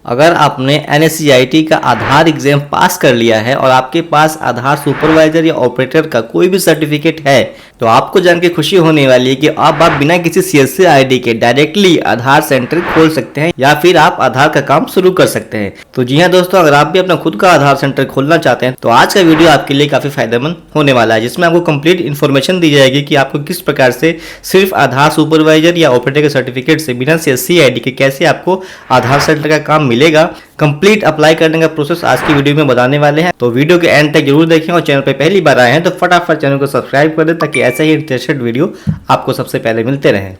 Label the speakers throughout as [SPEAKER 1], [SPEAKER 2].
[SPEAKER 1] अगर आपने NSCIT का आधार एग्जाम पास कर लिया है और आपके पास आधार सुपरवाइजर या ऑपरेटर का कोई भी सर्टिफिकेट है तो आपको जान के खुशी होने वाली है कि अब आप बिना किसी CSC ID के डायरेक्टली आधार सेंटर खोल सकते हैं या फिर आप आधार का काम शुरू कर सकते हैं। तो जी हाँ दोस्तों, अगर आप भी अपना खुद का आधार सेंटर खोलना चाहते हैं तो आज का वीडियो आपके लिए काफी फायदेमंद होने वाला है, जिसमें आपको कंप्लीट इन्फॉर्मेशन दी जाएगी कि आपको किस प्रकार से सिर्फ आधार सुपरवाइजर या ऑपरेटर के सर्टिफिकेट से बिना CSC ID के कैसे आपको आधार सेंटर का काम मिलेगा। कंप्लीट अप्लाई करने का प्रोसेस आज की वीडियो में बताने वाले हैं, तो वीडियो के एंड तक जरूर देखें और चैनल पे पहली बार आए हैं तो फटाफट चैनल को सब्सक्राइब कर दें ताकि ऐसे ही इंटरेस्टेड वीडियो आपको सबसे पहले मिलते रहें।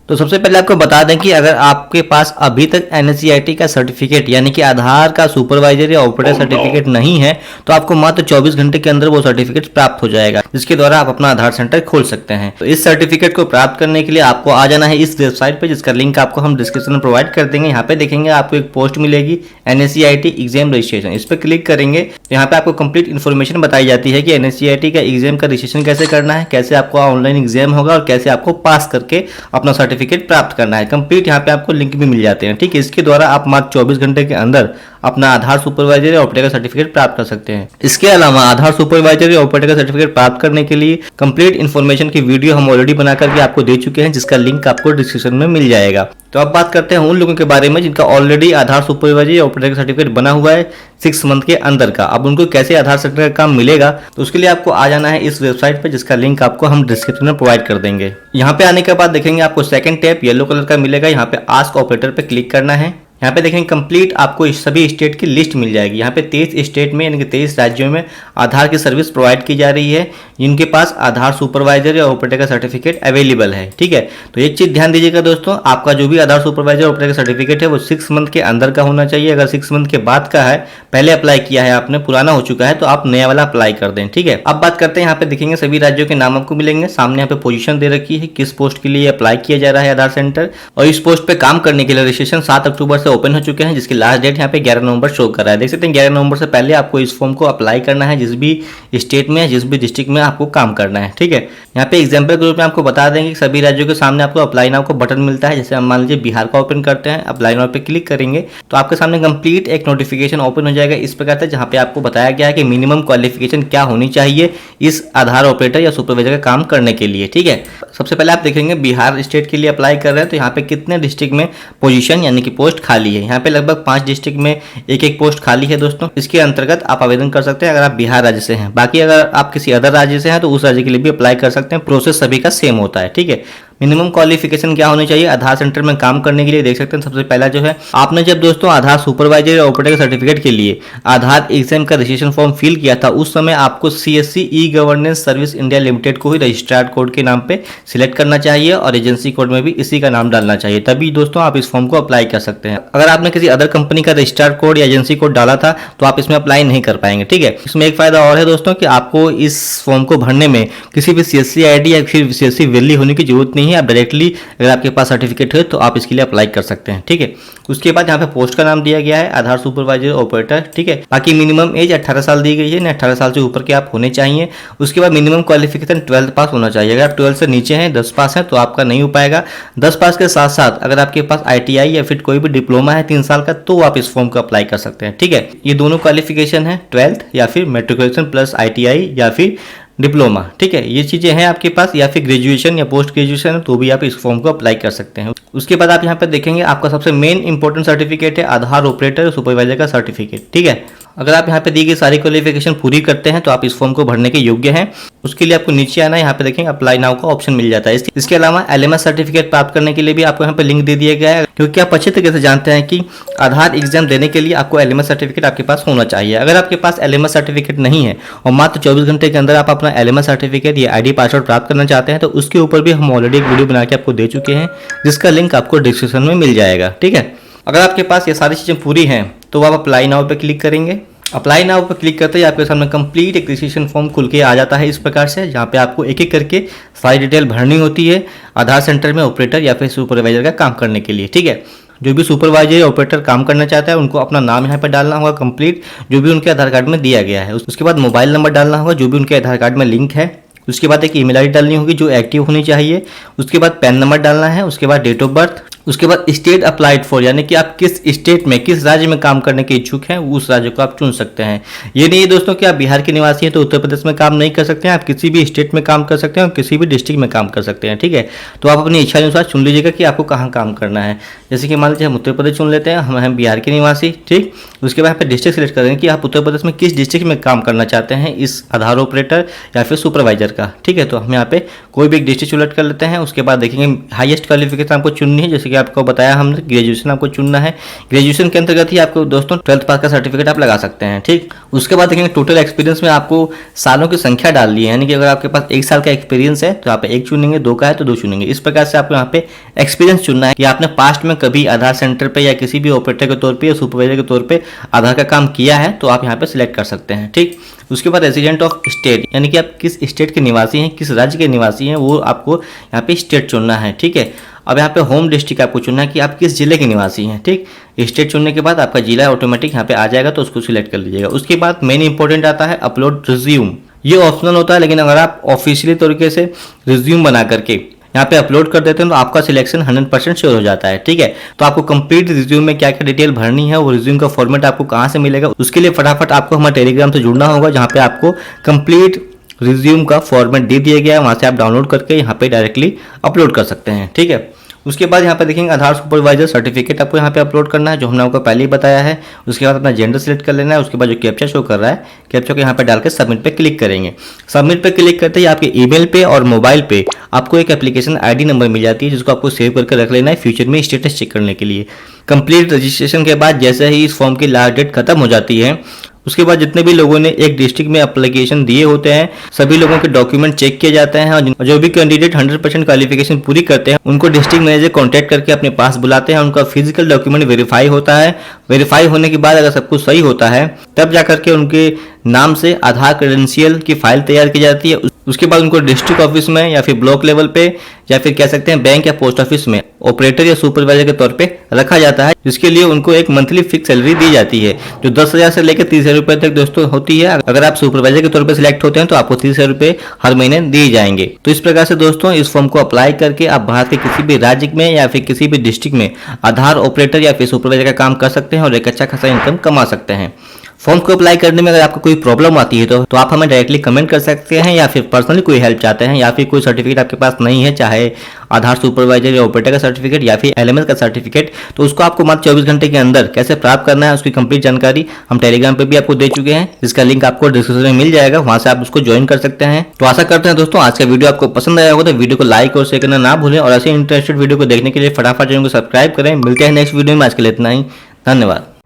[SPEAKER 1] तो सबसे पहले आपको बता दें कि अगर आपके पास अभी तक NSCIT का सर्टिफिकेट यानी कि आधार का सुपरवाइजर या ऑपरेटर सर्टिफिकेट नहीं है तो आपको मात्र 24 घंटे के अंदर वो सर्टिफिकेट प्राप्त हो जाएगा, जिसके द्वारा आप अपना आधार सेंटर खोल सकते हैं। तो इस सर्टिफिकेट को प्राप्त करने के लिए आपको आ जाना है इस वेबसाइट पे, जिसका लिंक आपको हम डिस्क्रिप्शन में प्रोवाइड कर देंगे। यहाँ पे देखेंगे आपको एक पोस्ट मिलेगी NSCIT एग्जाम रजिस्ट्रेशन, इस पर क्लिक करेंगे तो यहाँ पे आपको कंप्लीट इन्फॉर्मेशन बताई जाती है कि NSCIT का एग्जाम का रजिस्ट्रेशन कैसे करना है, कैसे आपको ऑनलाइन एग्जाम होगा और कैसे आपको पास करके अपना सर्टिफिकेट प्राप्त करना है। कंप्लीट यहाँ पे आपको लिंक भी मिल जाते हैं, ठीक है। इसके द्वारा आप मात्र 24 घंटे के अंदर अपना आधार सुपरवाइजर या ऑपरेटर का सर्टिफिकेट प्राप्त कर सकते हैं। इसके अलावा आधार सुपरवाइजर या ऑपरेटर का सर्टिफिकेट प्राप्त करने के लिए कंप्लीट इन्फॉर्मेशन की वीडियो हम ऑलरेडी बना करके आपको दे चुके हैं, जिसका लिंक आपको डिस्क्रिप्शन में मिल जाएगा। तो अब बात करते हैं उन लोगों के बारे में जिनका ऑलरेडी आधार सुपरवाइजर या ऑपरेटर का सर्टिफिकेट बना हुआ है 6 मंथ के अंदर का। अब उनको कैसे आधार सेंटर का काम मिलेगा, तो उसके लिए आपको आ जाना है इस वेबसाइट पर, जिसका लिंक आपको हम डिस्क्रिप्शन में प्रोवाइड कर देंगे। यहाँ पे आने के बाद देखेंगे आपको सेकंड टैब येलो कलर का मिलेगा, यहाँ पे आस्क ऑपरेटर पे क्लिक करना है। यहाँ पे देखेंगे कंप्लीट आपको इस सभी स्टेट की लिस्ट मिल जाएगी। यहाँ पे 23 स्टेट में यानी कि 23 राज्यों में आधार की सर्विस प्रोवाइड की जा रही है जिनके पास आधार सुपरवाइजर या ऑपरेटर का सर्टिफिकेट अवेलेबल है, ठीक है। तो एक चीज ध्यान दीजिएगा दोस्तों, आपका जो भी आधार सुपरवाइजर ऑपरेटर का सर्टिफिकेट है वो 6 मंथ के अंदर का होना चाहिए। अगर 6 मंथ के बाद का है, पहले अप्लाई किया है आपने, पुराना हो चुका है, तो आप नया वाला अप्लाई कर दें, ठीक है। अब बात करते हैं, यहाँ पे देखेंगे सभी राज्यों के नाम आपको मिलेंगे। सामने यहाँ पे पोजीशन दे रखी है किस पोस्ट के लिए अप्लाई किया जा रहा है आधार सेंटर, और इस पोस्ट पे काम करने के लिए रजिस्ट्रेशन 7 अक्टूबर से ओपन हो चुके हैं, जिसकी लास्ट डेट यहाँ पे 11 नवंबर शो कर रहा है। देख सकते हैं 11 नवंबर से पहले आपको इस फॉर्म को अप्लाई करना है जिस भी स्टेट में, जिस भी डिस्ट्रिक्ट में आपको काम करना है, ठीक है। यहाँ पे एग्जाम्पल के रूप में आपको बता देंगे कि सभी राज्यों के सामने आपको अप्लाई नाउ का बटन मिलता है। जैसे हम मान लीजिए बिहार का ओपन करते हैं, अप्लाई नाउ पे क्लिक करेंगे तो आपके सामने कंप्लीट एक नोटिफिकेशन ओपन हो जाएगा इस प्रकार से, जहाँ पे आपको बताया गया है कि मिनिमम क्वालिफिकेशन क्या होनी चाहिए इस आधार ऑपरेटर या सुपरवाइजर का काम करने के लिए, ठीक है। सबसे पहले आप देखेंगे बिहार स्टेट के लिए अप्लाई कर रहे हैं तो यहाँ पे कितने डिस्ट्रिक्ट में पोजीशन यानी कि पोस्ट खाली है। यहाँ पे लगभग 5 डिस्ट्रिक्ट में एक पोस्ट खाली है दोस्तों। इसके अंतर्गत आप आवेदन कर सकते हैं अगर आप बिहार राज्य से हैं। बाकी अगर आप किसी अदर राज्य से हैं तो उस राज्य के लिए भी अप्लाई कर सकते हैं, प्रोसेस सभी का सेम होता है, ठीक है। मिनिमम क्वालिफिकेशन क्या होनी चाहिए आधार सेंटर में काम करने के लिए, देख सकते हैं सबसे पहला जो है, आपने जब दोस्तों आधार सुपरवाइजर या ऑपरेटर के सर्टिफिकेट के लिए आधार एग्जाम का रजिस्ट्रेशन फॉर्म फिल किया था उस समय आपको CSC e governance service India limited को ही रजिस्ट्रार्ड कोड के नाम पे सिलेक्ट करना चाहिए और एजेंसी कोड में भी इसी का नाम डालना चाहिए, तभी दोस्तों आप इस फॉर्म को अप्लाई कर सकते हैं। अगर आपने किसी अदर कंपनी का रजिस्ट्रार्ड कोड या एजेंसी कोड डाला था तो आप इसमें अप्लाई नहीं कर पाएंगे, ठीक है। इसमें एक फायदा और है दोस्तों कि आपको इस फॉर्म को भरने में किसी भी CSC ID या फिर CSC वैली होने की जरूरत नहीं है। आप डायरेक्टली अगर आपके पास सर्टिफिकेट है तो आप इसके लिए अप्लाई कर सकते हैं, ठीक है। उसके बाद यहाँ पे पोस्ट का नाम दिया गया है आधार सुपरवाइजर ऑपरेटर, ठीक है। बाकी मिनिमम एज 18 साल दी गई है, 18 साल से ऊपर के आप होने चाहिए। उसके बाद मिनिमम क्वालिफिकेशन 12th पास होना चाहिए। अगर आप 12th से नीचे हैं, 10 पास है तो आपका नहीं हो पाएगा। 10 पास के साथ साथ अगर आपके पास ITI या फिर कोई भी डिप्लोमा है 3 साल का तो आप इस फॉर्म को अप्लाई कर सकते हैं, ठीक है। ये दोनों क्वालिफिकेशन है 12th या फिर मेट्रिकुलेशन प्लस ITI या फिर डिप्लोमा, ठीक है। ये चीजें हैं आपके पास, या फिर ग्रेजुएशन या पोस्ट ग्रेजुएशन है तो भी आप इस फॉर्म को अप्लाई कर सकते हैं। उसके बाद आप यहाँ पे देखेंगे आपका सबसे मेन इंपॉर्टेंट सर्टिफिकेट है आधार ऑपरेटर सुपरवाइजर का सर्टिफिकेट, ठीक है। अगर आप यहाँ पे दी गई सारी क्वालिफिकेशन पूरी करते हैं तो आप इस फॉर्म को भरने के योग्य हैं। उसके लिए आपको नीचे आना है, यहाँ पे देखेंगे अप्लाई नाउ का ऑप्शन मिल जाता है। इसके अलावा LMS सर्टिफिकेट प्राप्त करने के लिए भी आपको यहाँ पे लिंक दे दिया गया है, क्योंकि आप अच्छे तरीके से जानते हैं कि आधार एग्जाम देने के लिए आपको LMS सर्टिफिकेट आपके पास होना चाहिए। अगर आपके पास LMS सर्टिफिकेट नहीं है और मात्र 24 घंटे के अंदर आप अपना LMS सर्टिफिकेट या ID पासवर्ड प्राप्त करना चाहते हैं तो उसके ऊपर भी हम ऑलरेडी एक वीडियो बना के आपको दे चुके हैं, जिसका लिंक आपको डिस्क्रिप्शन में मिल जाएगा, ठीक है। अगर आपके पास ये सारी चीजें पूरी हैं तो आप अप्लाई नाउ पे क्लिक करेंगे। अप्लाई नाउ पर क्लिक करते ही आपके सामने कंप्लीट एक रजिस्ट्रेशन फॉर्म खुल के आ जाता है इस प्रकार से, जहाँ पे आपको एक एक करके सारी डिटेल भरनी होती है आधार सेंटर में ऑपरेटर या फिर सुपरवाइजर का काम करने के लिए, ठीक है। जो भी सुपरवाइजर या ऑपरेटर काम करना चाहता है उनको अपना नाम यहाँ पे डालना होगा कंप्लीट, जो भी उनके आधार कार्ड में दिया गया है। उसके बाद मोबाइल नंबर डालना होगा जो भी उनके आधार कार्ड में लिंक है। उसके बाद एक ईमेल आईडी डालनी होगी जो एक्टिव होनी चाहिए, उसके बाद पैन नंबर डालना है, उसके बाद डेट ऑफ बर्थ, उसके बाद स्टेट अप्लाइड फॉर यानी कि आप किस स्टेट में किस राज्य में काम करने के इच्छुक हैं उस राज्य को आप चुन सकते हैं। ये नहीं है दोस्तों कि आप बिहार के निवासी हैं तो उत्तर प्रदेश में काम नहीं कर सकते हैं, आप किसी भी स्टेट में काम कर सकते हैं और किसी भी डिस्ट्रिक्ट में काम कर सकते हैं। ठीक है, तो आप अपनी इच्छा अनुसार चुन लीजिएगा कि आपको कहाँ काम करना है। जैसे कि मान लीजिए हम उत्तर प्रदेश चुन लेते हैं, हम हैं बिहार के निवासी। ठीक, उसके बाद यहाँ पे डिस्ट्रिक्ट सेलेक्ट करेंगे कि आप उत्तर प्रदेश में किस डिस्ट्रिक्ट में काम करना चाहते हैं इस आधार ऑपरेटर या फिर सुपरवाइजर का। ठीक है, तो हम यहाँ पे कोई भी एक डिस्ट्रिक्ट सिलेक्ट कर लेते हैं। उसके बाद देखेंगे हाईएस्ट क्वालिफिकेशन आपको चुननी है, जैसे कि आपको बताया हमने ग्रेजुएशन आपको चुनना है। ग्रेजुएशन के अंतर्गत ही आपको दोस्तों 12th पास का सर्टिफिकेट आप लगा सकते हैं। ठीक, उसके बाद देखेंगे टोटल एक्सपीरियंस में आपको सालों की संख्या डालनी है, यानी कि अगर आपके पास 1 साल का एक्सपीरियंस है तो आप 1 चुनेंगे, 2 का है तो 2 चुनेंगे। इस प्रकार से आपको यहाँ पे एक्सपीरियंस चुनना है कि आपने पास्ट में कभी आधार सेंटर पे या किसी भी ऑपरेटर के तौर पे या सुपरवाइजर के तौर पे आधार का काम किया है तो आप यहाँ पे सिलेक्ट कर सकते हैं। ठीक, उसके बाद रेजिडेंट ऑफ स्टेट यानी कि आप किस स्टेट के निवासी हैं, किस राज्य के निवासी हैं, वो आपको यहाँ पे स्टेट चुनना है। ठीक है, अब यहाँ पे होम डिस्ट्रिक्ट आपको चुनना है कि आप किस जिले के निवासी हैं। ठीक, स्टेट चुनने के बाद आपका जिला ऑटोमेटिक यहाँ पे आ जाएगा तो उसको सिलेक्ट कर लीजिएगा। उसके बाद मेन इंपॉर्टेंट आता है अपलोड रिज्यूम। ये ऑप्शनल होता है, लेकिन अगर आप ऑफिशियली तरीके से रिज्यूम बना करके यहाँ पे अपलोड कर देते हैं तो आपका सिलेक्शन 100% श्योर हो जाता है। ठीक है, तो आपको कंप्लीट रिज्यूम में क्या क्या डिटेल भरनी है, वो रिज्यूम का फॉर्मेट आपको कहाँ से मिलेगा, उसके लिए फटाफट आपको हमारे टेलीग्राम से जुड़ना होगा, जहाँ पे आपको कंप्लीट रिज्यूम का फॉर्मेट दे दिया गया है। वहाँ से आप डाउनलोड करके यहाँ पे डायरेक्टली अपलोड कर सकते हैं। ठीक है, उसके बाद यहाँ पे देखेंगे आधार सुपरवाइजर सर्टिफिकेट आपको यहाँ पे अपलोड करना है, जो हमने आपको पहले ही बताया है। उसके बाद अपना जेंडर सिलेक्ट कर लेना है। उसके बाद जो कैप्चा शो कर रहा है, कैप्चा को यहाँ पे डाल के सबमिट पे क्लिक करेंगे। सबमिट पे क्लिक करते ही आपके ईमेल पे और मोबाइल पे आपको एक एप्लीकेशन आईडी नंबर मिल जाती है, जिसको आपको सेव करके रख लेना है फ्यूचर में स्टेटस चेक करने के लिए। कंप्लीट रजिस्ट्रेशन के बाद जैसे ही इस फॉर्म की लास्ट डेट खत्म हो जाती है, उसके बाद जितने भी लोगों ने एक डिस्ट्रिक्ट में एप्लीकेशन दिए होते हैं सभी लोगों के डॉक्यूमेंट चेक किए जाते हैं और जो भी कैंडिडेट 100% क्वालिफिकेशन पूरी करते हैं उनको डिस्ट्रिक्ट मैनेजर कांटेक्ट करके अपने पास बुलाते हैं। उनका फिजिकल डॉक्यूमेंट वेरीफाई होता है। वेरीफाई होने के बाद अगर सब कुछ सही होता है तब जाकर के उनके नाम से आधार क्रेडेंशियल की फाइल तैयार की जाती है। उसके बाद उनको डिस्ट्रिक्ट ऑफिस में या फिर ब्लॉक लेवल पे या फिर कह सकते हैं बैंक या पोस्ट ऑफिस में ऑपरेटर या सुपरवाइजर के तौर पे रखा जाता है, जिसके लिए उनको एक मंथली फिक्स सैलरी दी जाती है जो 10,000 से लेकर 30,000 रुपए तक दोस्तों होती है। अगर आप सुपरवाइजर के तौर पे सिलेक्ट होते हैं तो आपको 30,000 रुपए हर महीने दिए जाएंगे। तो इस प्रकार से दोस्तों इस फॉर्म को अप्लाई करके आप भारत के किसी भी राज्य में या फिर किसी भी डिस्ट्रिक्ट में आधार ऑपरेटर या फिर सुपरवाइजर का काम कर सकते हैं और एक अच्छा खासा इनकम कमा सकते हैं। फॉर्म को अप्लाई करने में अगर आपको कोई प्रॉब्लम आती है तो आप हमें डायरेक्टली कमेंट कर सकते हैं, या फिर पर्सनली कोई हेल्प चाहते हैं या फिर कोई सर्टिफिकेट आपके पास नहीं है, चाहे आधार सुपरवाइजर या ऑपरेटर का सर्टिफिकेट या फिर एलएमएस का सर्टिफिकेट, तो उसको आपको मात्र 24 घंटे के अंदर कैसे प्राप्त करना है उसकी कंप्लीट जानकारी हम टेलीग्राम पे भी आपको दे चुके हैं, जिसका लिंक आपको डिस्क्रिप्शन में मिल जाएगा, वहां से आप उसको ज्वाइन कर सकते हैं। तो आशा करते हैं दोस्तों आज का वीडियो आपको पसंद आया होगा, तो वीडियो को लाइक और शेयर करना ना भूलें और ऐसे इंटरेस्टेड वीडियो को देखने के लिए फटाफट चैनल को सब्सक्राइब करें। मिलते हैं नेक्स्ट वीडियो में, आज के लिए इतना ही, धन्यवाद।